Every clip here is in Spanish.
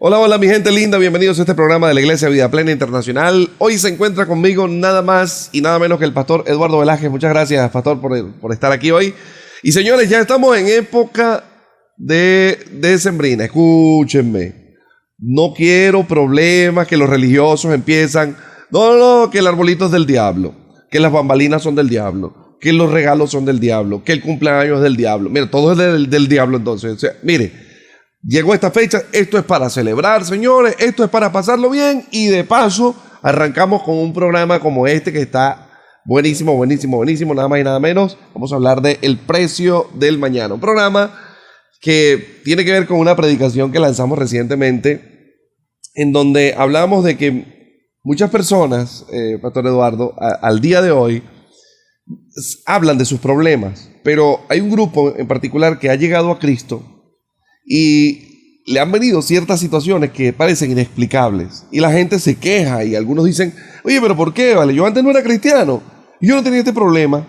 Hola, hola mi gente linda, bienvenidos a este programa de la Iglesia Vida Plena Internacional. Hoy se encuentra conmigo nada más y nada menos que el pastor Eduardo Velázquez. Muchas gracias, pastor, por estar aquí hoy. Y señores, ya estamos en época de decembrina. Escúchenme, no quiero problemas que los religiosos empiezan. No, que el arbolito es del diablo, que las bambalinas son del diablo, que los regalos son del diablo, que el cumpleaños es del diablo. Mira, todo es del diablo entonces. O sea, mire. Llegó esta fecha, esto es para celebrar, señores, esto es para pasarlo bien y de paso arrancamos con un programa como este que está buenísimo, nada más y nada menos. Vamos a hablar de El Precio del Mañana, un programa que tiene que ver con una predicación que lanzamos recientemente en donde hablamos de que muchas personas, Pastor Eduardo, al día de hoy hablan de sus problemas, pero hay un grupo en particular que ha llegado a Cristo y le han venido ciertas situaciones que parecen inexplicables. Y la gente se queja y algunos dicen, oye, pero ¿por qué? Vale, yo antes no era cristiano y yo no tenía este problema.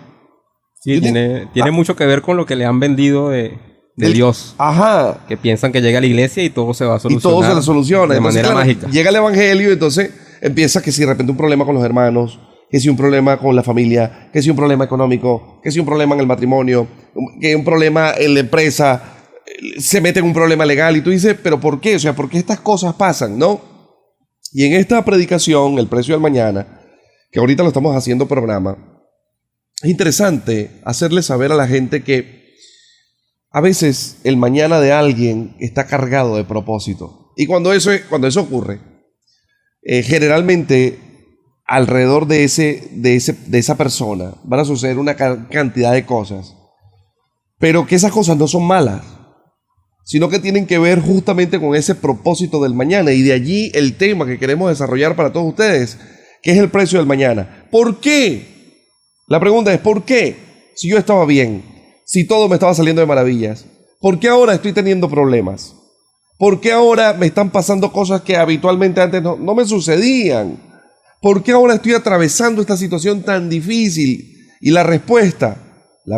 Sí, tiene mucho que ver con lo que le han vendido de Dios. Ajá. Que piensan que llega a la iglesia y todo se va a solucionar. Y todo se le soluciona. De Entonces, manera claro, mágica. Llega el evangelio y entonces empieza que si de repente un problema con los hermanos, que si un problema con la familia, que si un problema económico, que si un problema en el matrimonio, que un problema en la empresa, se mete en un problema legal y tú dices, ¿pero por qué? O sea, ¿por qué estas cosas pasan, no? Y en esta predicación, El Precio del Mañana, que ahorita lo estamos haciendo programa, es interesante hacerle saber a la gente que a veces el mañana de alguien está cargado de propósito. Y cuando eso ocurre, generalmente alrededor de esa persona van a suceder una cantidad de cosas, pero que esas cosas no son malas, sino que tienen que ver justamente con ese propósito del mañana. Y de allí el tema que queremos desarrollar para todos ustedes, que es el precio del mañana. ¿Por qué? La pregunta es, ¿por qué? Si yo estaba bien, si todo me estaba saliendo de maravillas, ¿por qué ahora estoy teniendo problemas? ¿Por qué ahora me están pasando cosas que habitualmente antes no me sucedían? ¿Por qué ahora estoy atravesando esta situación tan difícil? Y la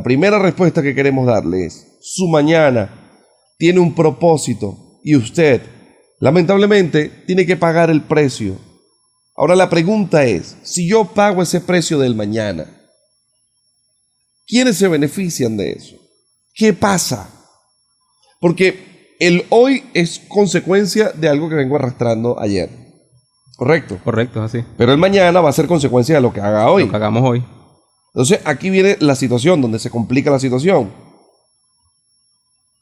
primera respuesta que queremos darle es, su mañana tiene un propósito y usted, lamentablemente, tiene que pagar el precio. Ahora la pregunta es, si yo pago ese precio del mañana, ¿quiénes se benefician de eso? ¿Qué pasa? Porque el hoy es consecuencia de algo que vengo arrastrando ayer. ¿Correcto? Correcto, es así. Pero el mañana va a ser consecuencia de lo que haga hoy. Lo que hagamos hoy. Entonces aquí viene la situación, donde se complica la situación.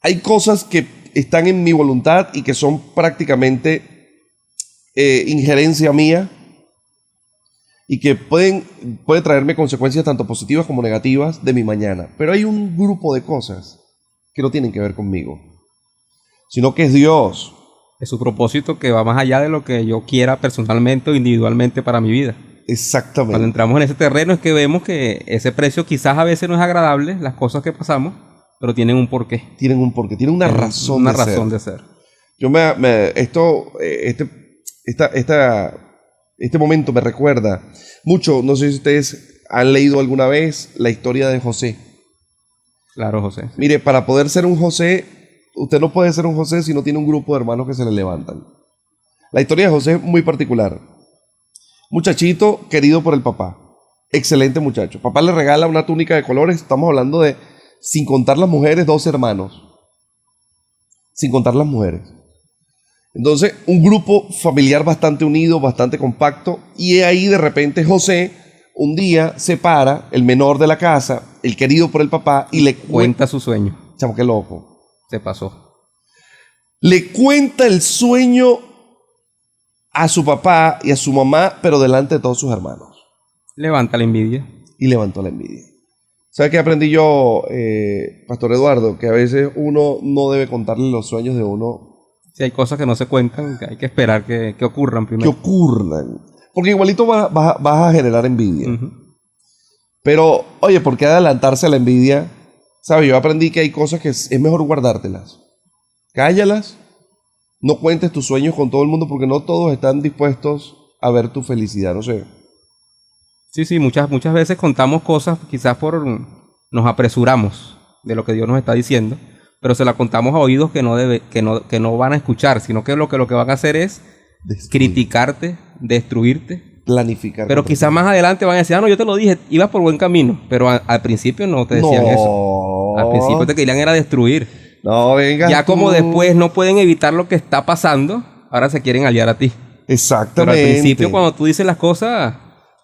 Hay cosas que están en mi voluntad y que son prácticamente injerencia mía y que puede traerme consecuencias tanto positivas como negativas de mi mañana. Pero hay un grupo de cosas que no tienen que ver conmigo, sino que es Dios. Es su propósito que va más allá de lo que yo quiera personalmente o individualmente para mi vida. Exactamente. Cuando entramos en ese terreno es que vemos que ese precio quizás a veces no es agradable, las cosas que pasamos, pero tienen un porqué. Tienen un porqué, tienen una razón de ser. Yo este momento me recuerda mucho, no sé si ustedes han leído alguna vez la historia de José. Claro, José. Mire, para poder ser un José, usted no puede ser un José si no tiene un grupo de hermanos que se le levantan. La historia de José es muy particular. Muchachito querido por el papá. Excelente muchacho. Papá le regala una túnica de colores. Estamos hablando de, sin contar las mujeres, 12 hermanos. Sin contar las mujeres. Entonces, un grupo familiar bastante unido, bastante compacto. Y ahí de repente José, un día se para, el menor de la casa, el querido por el papá, y le cuenta su sueño. Chamo, qué loco. Se pasó. Le cuenta el sueño a su papá y a su mamá, pero delante de todos sus hermanos. Levanta la envidia. Y levantó la envidia. ¿Sabes qué aprendí yo, Pastor Eduardo? Que a veces uno no debe contarle los sueños de uno. Si hay cosas que no se cuentan, que hay que esperar que ocurran primero. Que ocurran. Porque igualito vas a generar envidia. Uh-huh. Pero, oye, ¿por qué adelantarse a la envidia? ¿Sabes? Yo aprendí que hay cosas que es mejor guardártelas. Cállalas. No cuentes tus sueños con todo el mundo porque no todos están dispuestos a ver tu felicidad. No sé. Sí, muchas veces contamos cosas, quizás nos apresuramos de lo que Dios nos está diciendo, pero se la contamos a oídos que no van a escuchar, sino que lo que van a hacer es criticarte, destruirte. Planificar. Pero quizás más adelante van a decir, no, yo te lo dije, ibas por buen camino. Pero al principio no te decían eso. Al principio te querían era destruir. No, venga. Ya como después no pueden evitar lo que está pasando, ahora se quieren aliar a ti. Exactamente. Pero al principio cuando tú dices las cosas...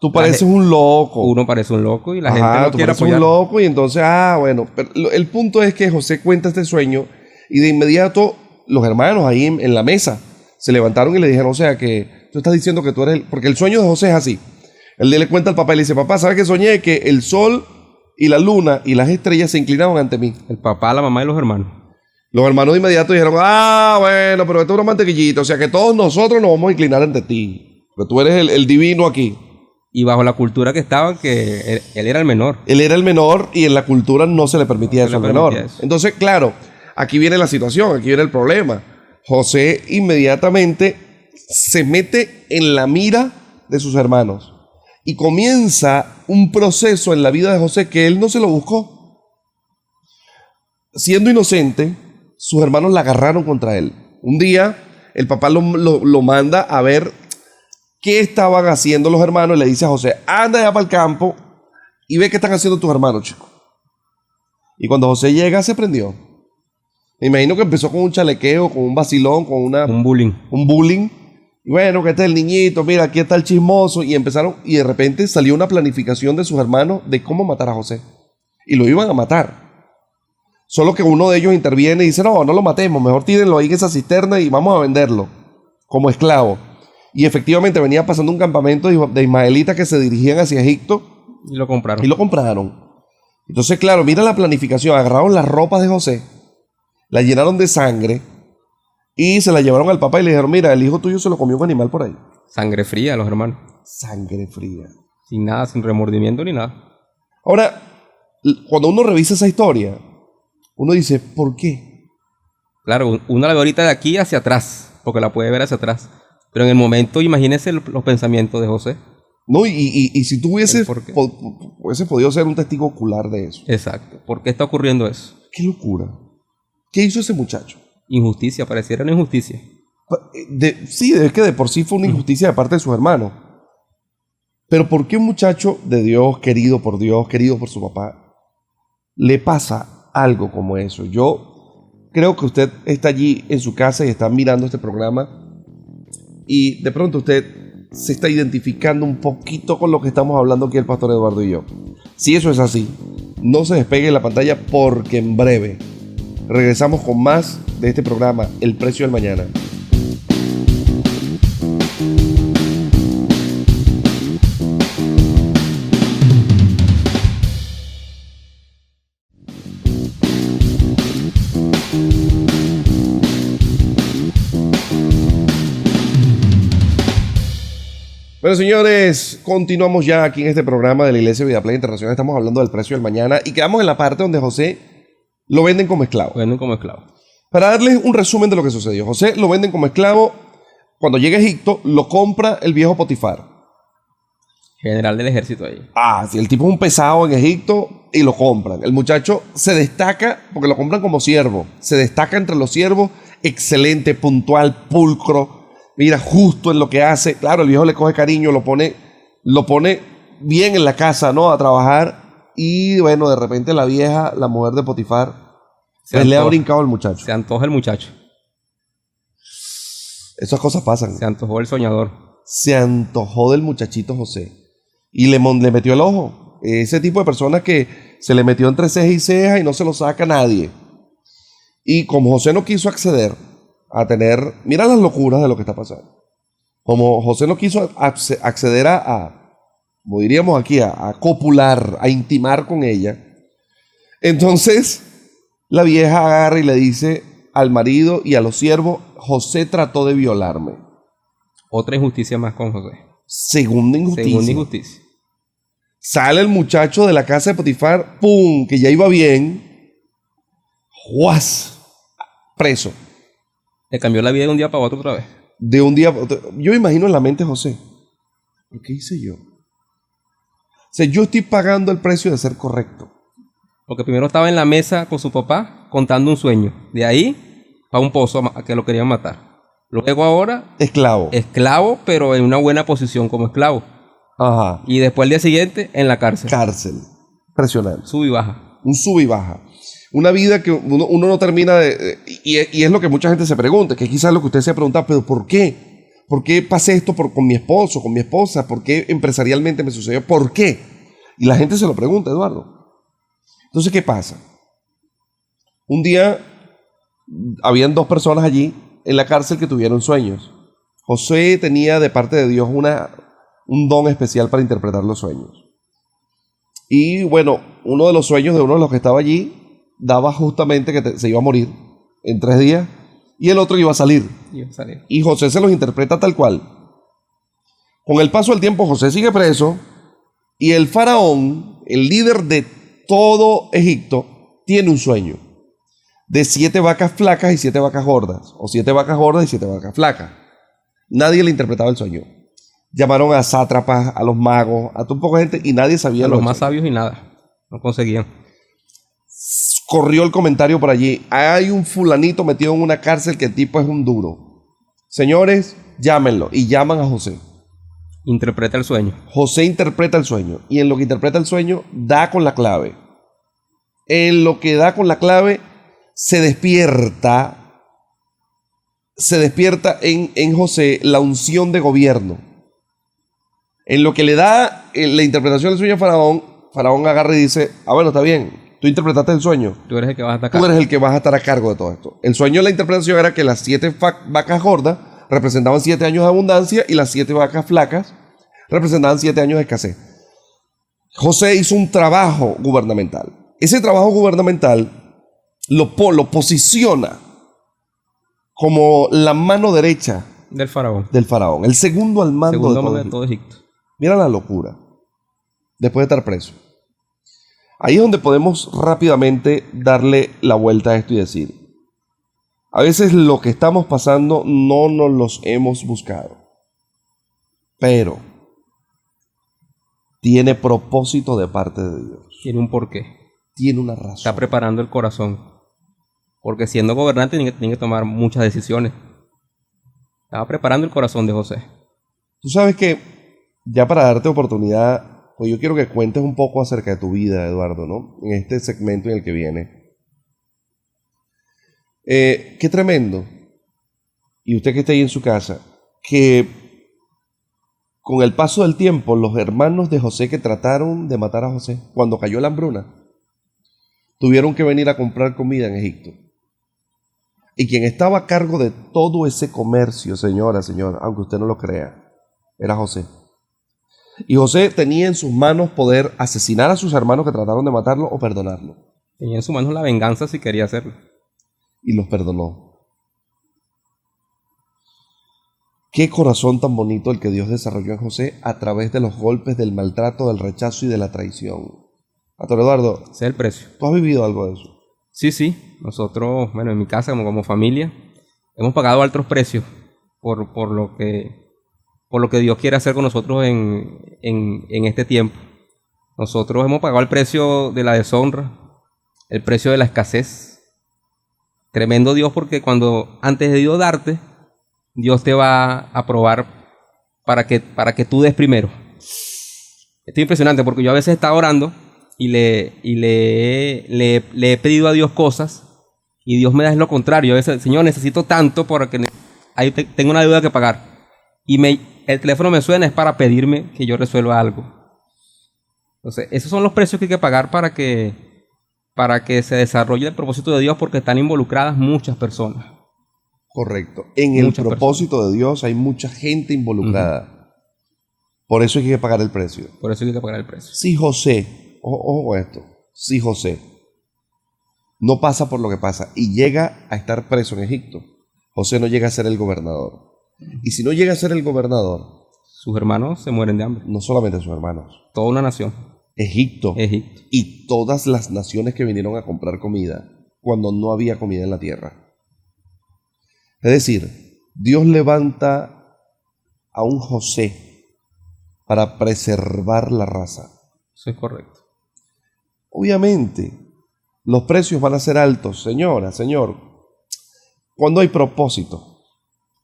Tú pareces un loco. Uno parece un loco y la gente no tú quiere pareces apoyar. un loco y entonces, bueno. Pero el punto es que José cuenta este sueño y de inmediato los hermanos ahí en la mesa se levantaron y le dijeron, o sea, que tú estás diciendo que tú eres porque el sueño de José es así. Él le cuenta al papá y le dice, papá, ¿sabes que soñé? Que el sol y la luna y las estrellas se inclinaban ante mí. El papá, la mamá y los hermanos. Los hermanos de inmediato dijeron, bueno, pero esto es una mantequillita, o sea que todos nosotros nos vamos a inclinar ante ti. Pero tú eres el divino aquí. Y bajo la cultura que estaban, que él era el menor. Él era el menor y en la cultura no se le permitía eso al menor. Entonces, claro, aquí viene la situación, aquí viene el problema. José inmediatamente se mete en la mira de sus hermanos y comienza un proceso en la vida de José que él no se lo buscó. Siendo inocente, sus hermanos la agarraron contra él. Un día, el papá lo manda a ver qué estaban haciendo los hermanos y le dice a José, anda ya para el campo y ve qué están haciendo tus hermanos, chicos. Y cuando José llega, se prendió. Me imagino que empezó con un chalequeo, con un vacilón, con un bullying. Un bullying. Y bueno, que este es el niñito, mira, aquí está el chismoso. Y empezaron, y de repente salió una planificación de sus hermanos de cómo matar a José. Y lo iban a matar. Solo que uno de ellos interviene y dice, no lo matemos, mejor tírenlo ahí en esa cisterna y vamos a venderlo como esclavo. Y efectivamente venía pasando un campamento de ismaelitas que se dirigían hacia Egipto. Y lo compraron. Y lo compraron. Entonces, claro, mira la planificación. Agarraron las ropas de José, la llenaron de sangre y se la llevaron al papá y le dijeron, mira, el hijo tuyo se lo comió un animal por ahí. Sangre fría, los hermanos. Sangre fría. Sin nada, sin remordimiento ni nada. Ahora, cuando uno revisa esa historia, uno dice, ¿por qué? Claro, uno la ve ahorita de aquí hacia atrás, porque la puede ver hacia atrás. Pero en el momento, imagínese los pensamientos de José. No, y si tú hubieses podido ser un testigo ocular de eso. Exacto. ¿Por qué está ocurriendo eso? Qué locura. ¿Qué hizo ese muchacho? Injusticia, pareciera una injusticia. Sí, es que de por sí fue una injusticia de parte de sus hermanos. Pero ¿por qué un muchacho de Dios, querido por su papá, le pasa algo como eso? Yo creo que usted está allí en su casa y está mirando este programa y de pronto usted se está identificando un poquito con lo que estamos hablando aquí el pastor Eduardo y yo. Si eso es así, no se despegue de la pantalla porque en breve regresamos con más de este programa, El Precio del Mañana. Bueno, señores, continuamos ya aquí en este programa de la Iglesia Vida Plena Internacional. Estamos hablando del precio del mañana y quedamos en la parte donde José lo venden como esclavo. Para darles un resumen de lo que sucedió. José lo venden como esclavo. Cuando llega a Egipto, lo compra el viejo Potifar. General del ejército ahí. Sí, el tipo es un pesado en Egipto y lo compran. El muchacho se destaca porque lo compran como siervo. Se destaca entre los siervos, excelente, puntual, pulcro. Mira, justo en lo que hace. Claro, el viejo le coge cariño, lo pone bien en la casa, ¿no? A trabajar. Y bueno, de repente la vieja, la mujer de Potifar, le ha brincado al muchacho. Se antoja el muchacho. Esas cosas pasan. Se antojó el soñador. Se antojó del muchachito José. Y le metió el ojo. Ese tipo de personas que se le metió entre ceja y ceja y no se lo saca nadie. Y como José no quiso acceder a tener... Mira las locuras de lo que está pasando. Como José no quiso acceder como diríamos aquí, a copular, a intimar con ella. Entonces, la vieja agarra y le dice al marido y a los siervos, José trató de violarme. Otra injusticia más con José. Segunda injusticia. Sale el muchacho de la casa de Potifar, ¡pum!, que ya iba bien. ¡Juas! Preso. Le cambió la vida de un día para otro otra vez. De un día para otro. Yo me imagino en la mente José. ¿Qué hice yo? O sea, yo estoy pagando el precio de ser correcto. Porque primero estaba en la mesa con su papá contando un sueño. De ahí va un pozo a que lo querían matar. Luego ahora, Esclavo. esclavo, pero en una buena posición como esclavo. Ajá. Y después el día siguiente, en la cárcel. Cárcel. Impresionante. Sub y baja. Un sub y baja. Una vida que uno no termina de... Y es lo que mucha gente se pregunta, que quizás lo que usted se ha preguntado, pero ¿por qué? ¿Por qué pasé esto con mi esposo, con mi esposa? ¿Por qué empresarialmente me sucedió? ¿Por qué? Y la gente se lo pregunta, Eduardo. Entonces, ¿qué pasa? Un día habían 2 personas allí en la cárcel que tuvieron sueños. José tenía de parte de Dios un don especial para interpretar los sueños. Y bueno, uno de los sueños de uno de los que estaba allí daba justamente que se iba a morir en 3 días y el otro iba a salir. Y José se los interpreta tal cual. Con el paso del tiempo, José sigue preso y el faraón, el líder de todo Egipto, tiene un sueño de 7 vacas flacas y 7 vacas gordas, o 7 vacas gordas y 7 vacas flacas. Nadie le interpretaba el sueño. Llamaron a sátrapas, a los magos, a un poco de gente y nadie sabía A lo los que más sueño. sabios y nada. No conseguían. Corrió el comentario por allí. Hay un fulanito metido en una cárcel que el tipo es un duro. Señores, llámenlo. Y llaman a José. Interpreta el sueño. José interpreta el sueño. Y en lo que interpreta el sueño, da con la clave. En lo que da con la clave, se despierta en José la unción de gobierno. En lo que le da la interpretación del sueño a Faraón, Faraón agarra y dice, bueno, está bien. Tú interpretaste el sueño. Tú eres el que vas a atacar. Tú eres el que vas a estar a cargo de todo esto. El sueño de la interpretación era que las 7 vacas gordas representaban 7 años de abundancia y las 7 vacas flacas representaban 7 años de escasez. José hizo un trabajo gubernamental. Ese trabajo gubernamental lo posiciona como la mano derecha Del faraón. del faraón. El segundo al mando Segundo de todo Egipto. Mira la locura. Después de estar preso. Ahí es donde podemos rápidamente darle la vuelta a esto y decir, a veces lo que estamos pasando no nos los hemos buscado, pero tiene propósito de parte de Dios. Tiene un porqué. Tiene una razón. Está preparando el corazón. Porque siendo gobernante tiene que tomar muchas decisiones. Estaba preparando el corazón de José. Tú sabes que, ya para darte oportunidad, pues yo quiero que cuentes un poco acerca de tu vida, Eduardo, ¿no? En este segmento en el que viene. Qué tremendo. Y usted que está ahí en su casa, que con el paso del tiempo, los hermanos de José que trataron de matar a José, cuando cayó la hambruna, tuvieron que venir a comprar comida en Egipto. Y quien estaba a cargo de todo ese comercio, señora, aunque usted no lo crea, era José. Y José tenía en sus manos poder asesinar a sus hermanos que trataron de matarlo o perdonarlo. Tenía en su mano la venganza si quería hacerlo. Y los perdonó. Qué corazón tan bonito el que Dios desarrolló en José a través de los golpes, del maltrato, del rechazo y de la traición. Pastor Eduardo, Ese es el precio. ¿tú has vivido algo de eso? Sí. Nosotros, bueno, en mi casa, como familia, hemos pagado altos precios por lo que Dios quiere hacer con nosotros en este tiempo. Nosotros hemos pagado el precio de la deshonra, el precio de la escasez. Tremendo Dios, porque antes de Dios darte, Dios te va a probar para que tú des primero. Esto es impresionante porque yo a veces he estado orando y le he pedido a Dios cosas y Dios me da lo contrario. A veces, Señor, necesito tanto porque ahí tengo una deuda que pagar. Y el teléfono me suena, es para pedirme que yo resuelva algo. Entonces, esos son los precios que hay que pagar para que se desarrolle el propósito de Dios, porque están involucradas muchas personas. Correcto. En el propósito de Dios hay mucha gente involucrada. Por eso hay que pagar el precio. Por eso hay que pagar el precio. Si José, ojo esto, si José no pasa por lo que pasa y llega a estar preso en Egipto, José no llega a ser el gobernador. Y si no llega a ser el gobernador, sus hermanos se mueren de hambre. No solamente sus hermanos. Toda una nación. Egipto. Y todas las naciones que vinieron a comprar comida cuando no había comida en la tierra. Es decir, Dios levanta a un José para preservar la raza. Eso es correcto. Obviamente, los precios van a ser altos. Señora, señor, cuando hay propósito,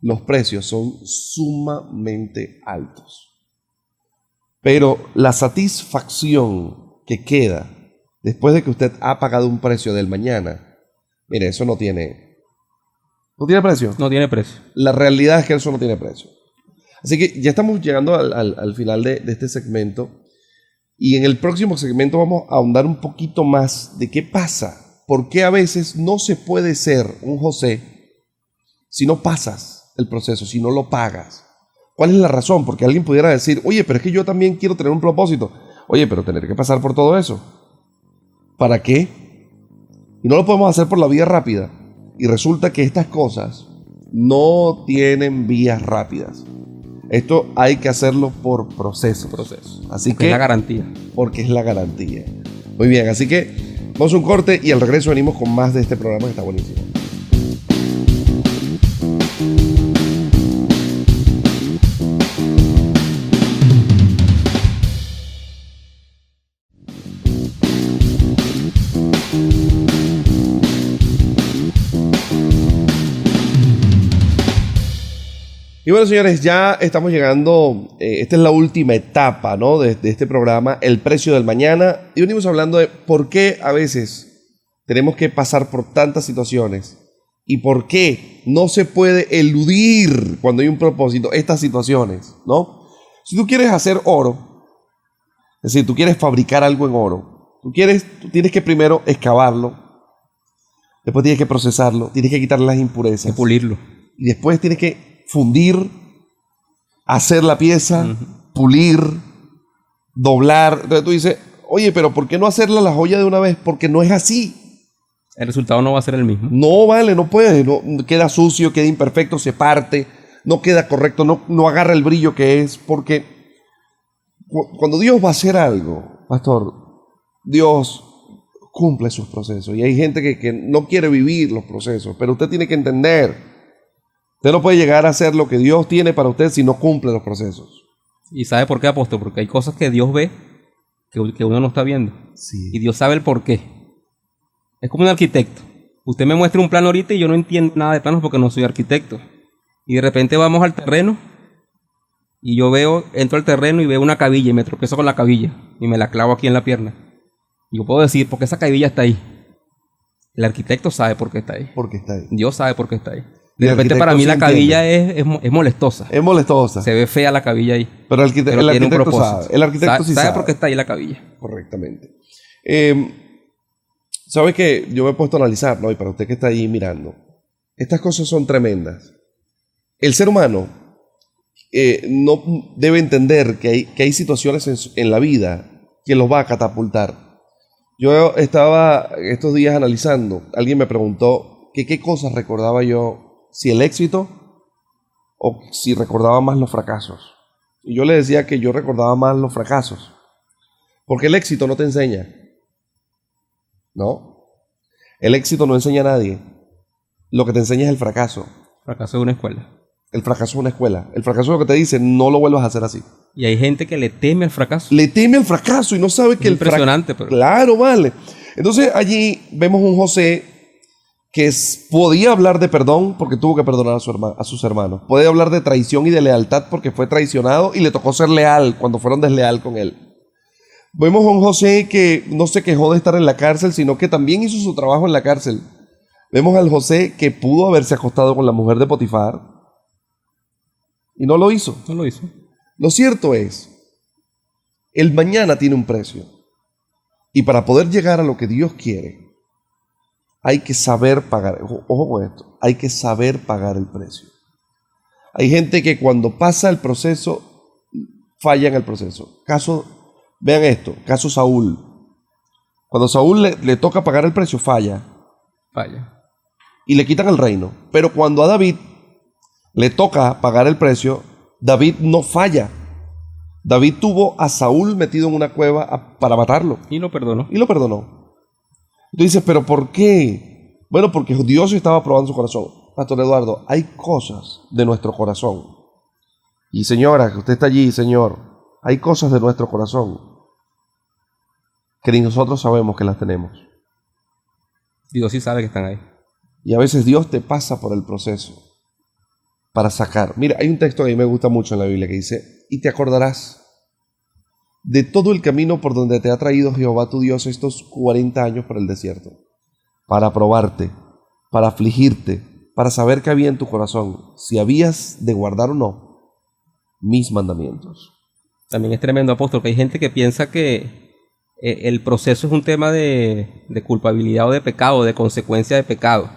los precios son sumamente altos. Pero la satisfacción que queda después de que usted ha pagado un precio del mañana, mire, eso no tiene precio. No tiene precio. La realidad es que eso no tiene precio. Así que ya estamos llegando al final de este segmento. Y en el próximo segmento vamos a ahondar un poquito más de qué pasa. ¿Por qué a veces no se puede ser un José si no pasas el proceso, si no lo pagas? ¿Cuál es la razón? Porque alguien pudiera decir, oye, pero es que yo también quiero tener un propósito. Oye, pero tener que pasar por todo eso. ¿Para qué? Y no lo podemos hacer por la vía rápida. Y resulta que estas cosas no tienen vías rápidas. Esto hay que hacerlo por proceso. Así que es la garantía. Porque es la garantía. Muy bien, así que vamos a un corte y al regreso venimos con más de este programa que está buenísimo. Y bueno, señores, ya estamos llegando, esta es la última etapa, ¿no?, de este programa, el precio del mañana. Y venimos hablando de por qué a veces tenemos que pasar por tantas situaciones y por qué no se puede eludir cuando hay un propósito estas situaciones, ¿no? Si tú quieres hacer oro, es decir, tú quieres fabricar algo en oro, tú tienes que primero excavarlo, después tienes que procesarlo, tienes que quitarle las impurezas. Y pulirlo. Y después tienes que fundir, hacer la pieza, pulir, doblar. Entonces tú dices, oye, pero ¿por qué no hacerla la joya de una vez? Porque no es así. El resultado no va a ser el mismo. No vale, no puede. No, queda sucio, queda imperfecto, se parte, no queda correcto, no agarra el brillo que es. Porque cuando Dios va a hacer algo, pastor, Dios cumple sus procesos. Y hay gente que no quiere vivir los procesos, pero usted tiene que entender. Usted no puede llegar a hacer lo que Dios tiene para usted si no cumple los procesos. ¿Y sabe por qué, apóstol? Porque hay cosas que Dios ve que uno no está viendo. Sí. Y Dios sabe el por qué. Es como un arquitecto. Usted me muestra un plano ahorita y yo no entiendo nada de planos porque no soy arquitecto. Y de repente vamos al terreno y yo entro al terreno y veo una cabilla y me tropiezo con la cabilla y me la clavo aquí en la pierna. Y yo puedo decir, ¿por qué esa cabilla está ahí? El arquitecto sabe por qué está ahí. Porque está ahí. Dios sabe por qué está ahí. De repente para mí la cabilla es molestosa. Es molestosa. Se ve fea la cabilla ahí. Pero el arquitecto sabe. El arquitecto sí sabe. Sabe por qué está ahí la cabilla. Correctamente. ¿Sabe que yo me he puesto a analizar, ¿no? Y para usted que está ahí mirando, estas cosas son tremendas. El ser humano no debe entender que hay situaciones en la vida que los va a catapultar. Yo estaba estos días analizando, alguien me preguntó que qué cosas recordaba yo, si el éxito o si recordaba más los fracasos. Y yo le decía que yo recordaba más los fracasos, porque el éxito no te enseña, ¿no? El éxito no enseña a nadie. Lo que te enseña es el fracaso. Fracaso de una escuela. El fracaso es una escuela. El fracaso es lo que te dice, no lo vuelvas a hacer así. Y hay gente que le teme al fracaso. Le teme al fracaso y no sabe que impresionante, pero... Claro, vale. Entonces allí vemos un José que podía hablar de perdón porque tuvo que perdonar a sus hermanos. Podía hablar de traición y de lealtad porque fue traicionado y le tocó ser leal cuando fueron desleal con él. Vemos a un José que no se quejó de estar en la cárcel, sino que también hizo su trabajo en la cárcel. Vemos al José que pudo haberse acostado con la mujer de Potifar y no lo hizo. No lo hizo. Lo cierto es, el mañana tiene un precio. Y para poder llegar a lo que Dios quiere, hay que saber pagar. Ojo con esto, hay que saber pagar el precio. Hay gente que cuando pasa el proceso, falla en el proceso. Vean esto, caso Saúl. Cuando Saúl le toca pagar el precio, falla. Y le quitan el reino. Pero cuando a David le toca pagar el precio, David no falla. David tuvo a Saúl metido en una cueva para matarlo. Y lo perdonó. Tú dices, ¿pero por qué? Bueno, porque Dios estaba probando su corazón. Pastor Eduardo, hay cosas de nuestro corazón. Y señora, que usted está allí, señor, hay cosas de nuestro corazón que ni nosotros sabemos que las tenemos. Dios sí sabe que están ahí. Y a veces Dios te pasa por el proceso para sacar. Mira, hay un texto que a mí me gusta mucho en la Biblia que dice, y te acordarás de todo el camino por donde te ha traído Jehová tu Dios estos 40 años por el desierto, para probarte, para afligirte, para saber qué había en tu corazón, si habías de guardar o no mis mandamientos. También es tremendo, apóstol, que hay gente que piensa que el proceso es un tema de culpabilidad o de pecado, de consecuencia de pecado.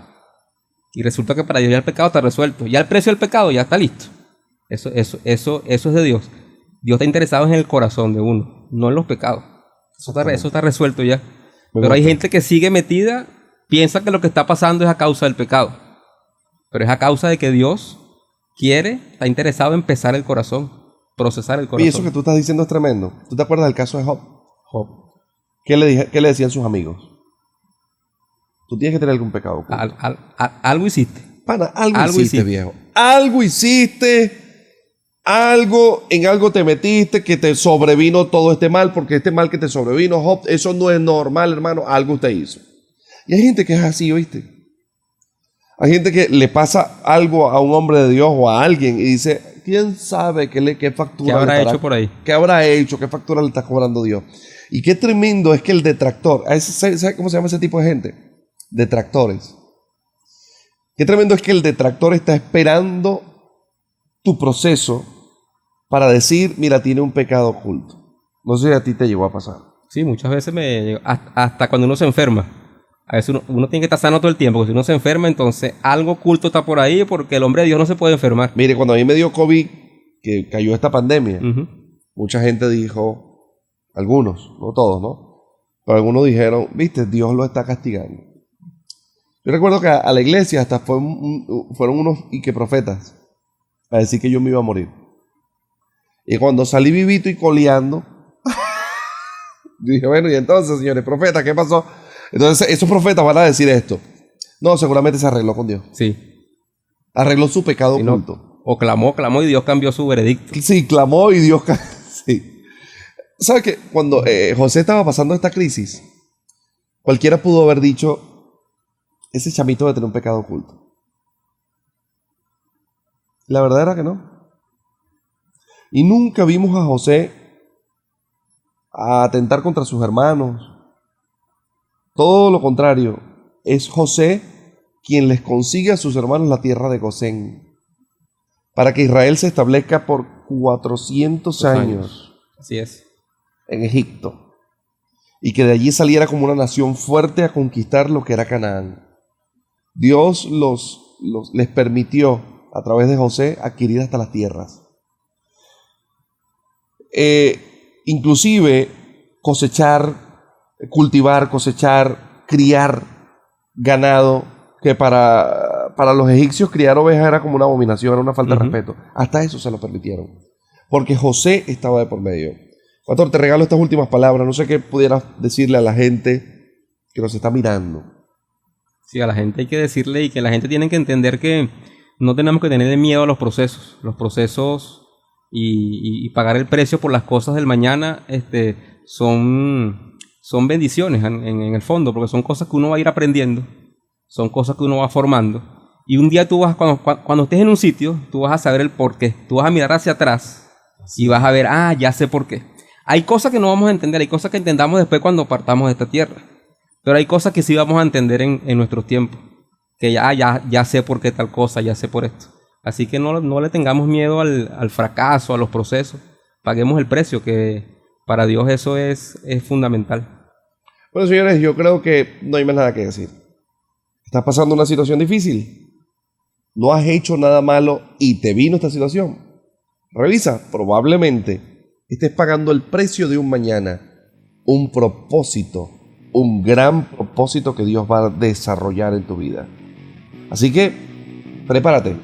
Y resulta que para Dios ya el pecado está resuelto. Ya el precio del pecado ya está listo. Eso es de Dios. Dios está interesado en el corazón de uno, no en los pecados. Eso está resuelto ya. Pero hay gente que sigue metida, piensa que lo que está pasando es a causa del pecado. Pero es a causa de que Dios está interesado en pesar el corazón, procesar el corazón. Y eso que tú estás diciendo es tremendo. ¿Tú te acuerdas del caso de Job? Job. ¿Qué le decían sus amigos? Tú tienes que tener algún pecado. Algo hiciste. Pana, algo hiciste, viejo. Algo hiciste. En algo te metiste que te sobrevino todo este mal, porque este mal que te sobrevino, Job, eso no es normal, hermano. Algo usted hizo. Y hay gente que es así, ¿oíste? Hay gente que le pasa algo a un hombre de Dios o a alguien y dice, ¿quién sabe qué factura? ¿Qué habrá hecho por ahí? ¿Qué habrá hecho? ¿Qué factura le está cobrando Dios? Y qué tremendo es que el detractor, ¿sabe cómo se llama ese tipo de gente? Detractores. Qué tremendo es que el detractor está esperando tu proceso para decir, mira, tiene un pecado oculto. No sé si a ti te llegó a pasar. Sí, muchas veces me llegó, hasta cuando uno se enferma. A veces uno tiene que estar sano todo el tiempo, porque si uno se enferma, entonces algo oculto está por ahí, porque el hombre de Dios no se puede enfermar. Mire, cuando a mí me dio COVID, que cayó esta pandemia, mucha gente dijo, algunos, no todos, ¿no? Pero algunos dijeron, viste, Dios lo está castigando. Yo recuerdo que a la iglesia hasta fueron unos profetas a decir que yo me iba a morir. Y cuando salí vivito y coleando, dije, bueno, y entonces, señores profetas, ¿qué pasó? Entonces, esos profetas van a decir esto. No, seguramente se arregló con Dios. Sí. Arregló su pecado oculto. No, o clamó y Dios cambió su veredicto. Sí, clamó y Dios sí. ¿Sabes qué? Cuando José estaba pasando esta crisis, cualquiera pudo haber dicho, ese chamito debe tener un pecado oculto. La verdad era que no. Y nunca vimos a José a atentar contra sus hermanos. Todo lo contrario, es José quien les consigue a sus hermanos la tierra de Gosén, para que Israel se establezca por 400 años. Así es. En Egipto, y que de allí saliera como una nación fuerte a conquistar lo que era Canaán. Dios les permitió, a través de José, adquirir hasta las tierras. Inclusive cultivar, cosechar, criar ganado, que para los egipcios criar ovejas era como una abominación, era una falta de respeto. Hasta eso se lo permitieron, porque José estaba de por medio. Pastor, te regalo estas últimas palabras. No sé qué pudieras decirle a la gente que nos está mirando. Sí, a la gente hay que decirle, y que la gente tiene que entender que no tenemos que tener miedo a los procesos. Los procesos y pagar el precio por las cosas del mañana son bendiciones en el fondo, porque son cosas que uno va a ir aprendiendo, son cosas que uno va formando. Y un día tú cuando estés en un sitio, tú vas a saber el por qué. Tú vas a mirar hacia atrás y vas a ver, ya sé por qué. Hay cosas que no vamos a entender, hay cosas que entendamos después cuando partamos de esta tierra. Pero hay cosas que sí vamos a entender en nuestros tiempos. Que ya sé por qué tal cosa, ya sé por esto. Así que no le tengamos miedo al fracaso, a los procesos. Paguemos el precio, que para Dios eso es fundamental. Bueno, señores, yo creo que no hay más nada que decir. ¿Estás pasando una situación difícil? ¿No has hecho nada malo y te vino esta situación? Revisa, probablemente estés pagando el precio de un mañana, un propósito, un gran propósito que Dios va a desarrollar en tu vida. Así que prepárate,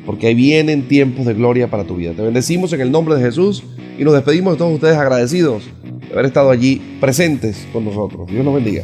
porque ahí vienen tiempos de gloria para tu vida. Te bendecimos en el nombre de Jesús y nos despedimos de todos ustedes agradecidos de haber estado allí presentes con nosotros. Dios los bendiga.